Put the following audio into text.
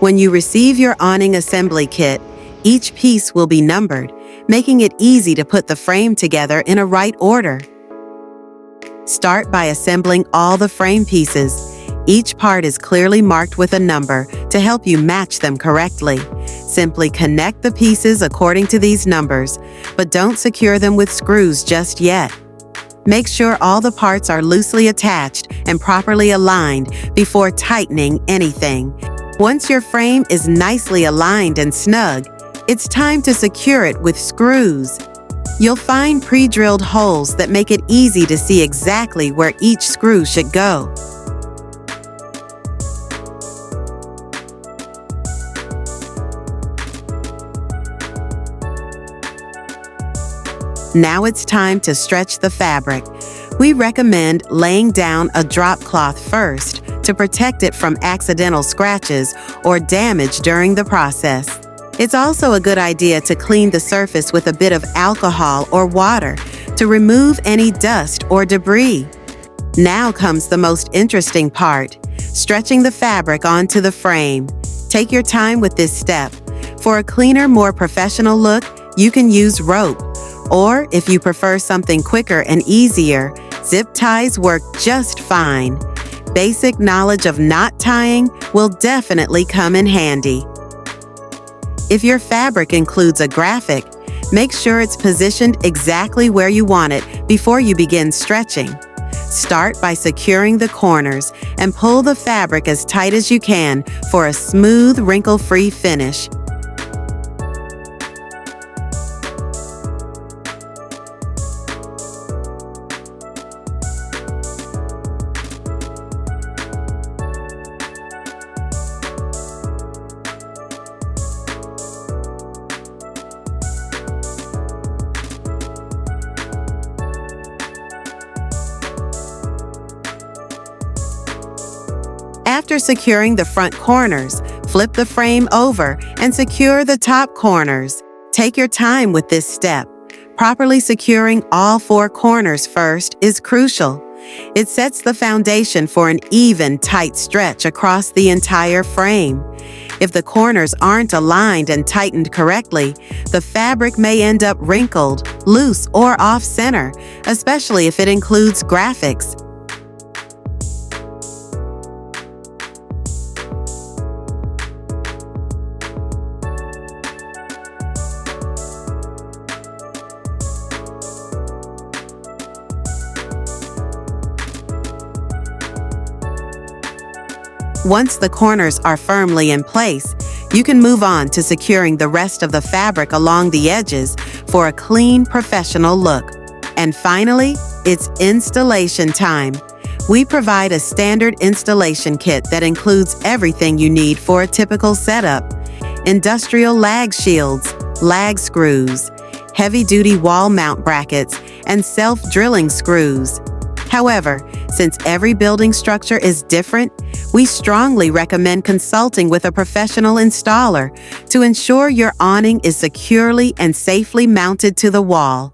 When you receive your awning assembly kit, each piece will be numbered, making it easy to put the frame together in a right order. Start by assembling all the frame pieces. Each part is clearly marked with a number to help you match them correctly. Simply connect the pieces according to these numbers, but don't secure them with screws just yet. Make sure all the parts are loosely attached and properly aligned before tightening anything. Once your frame is nicely aligned and snug, it's time to secure it with screws. You'll find pre-drilled holes that make it easy to see exactly where each screw should go. Now it's time to stretch the fabric. We recommend laying down a drop cloth first to protect it from accidental scratches or damage during the process. It's also a good idea to clean the surface with a bit of alcohol or water to remove any dust or debris. Now comes the most interesting part, stretching the fabric onto the frame. Take your time with this step. For a cleaner, more professional look, you can use rope. Or if you prefer something quicker and easier, zip ties work just fine. Basic knowledge of knot tying will definitely come in handy. If your fabric includes a graphic, make sure it's positioned exactly where you want it before you begin stretching. Start by securing the corners and pull the fabric as tight as you can for a smooth, wrinkle-free finish. After securing the front corners, flip the frame over and secure the top corners. Take your time with this step. Properly securing all 4 corners first is crucial. It sets the foundation for an even, tight stretch across the entire frame. If the corners aren't aligned and tightened correctly, the fabric may end up wrinkled, loose, or off-center, especially if it includes graphics. Once the corners are firmly in place, you can move on to securing the rest of the fabric along the edges for a clean, professional look. And finally, it's installation time. We provide a standard installation kit that includes everything you need for a typical setup: industrial lag shields, lag screws, heavy-duty wall mount brackets, and self-drilling screws. However, since every building structure is different, we strongly recommend consulting with a professional installer to ensure your awning is securely and safely mounted to the wall.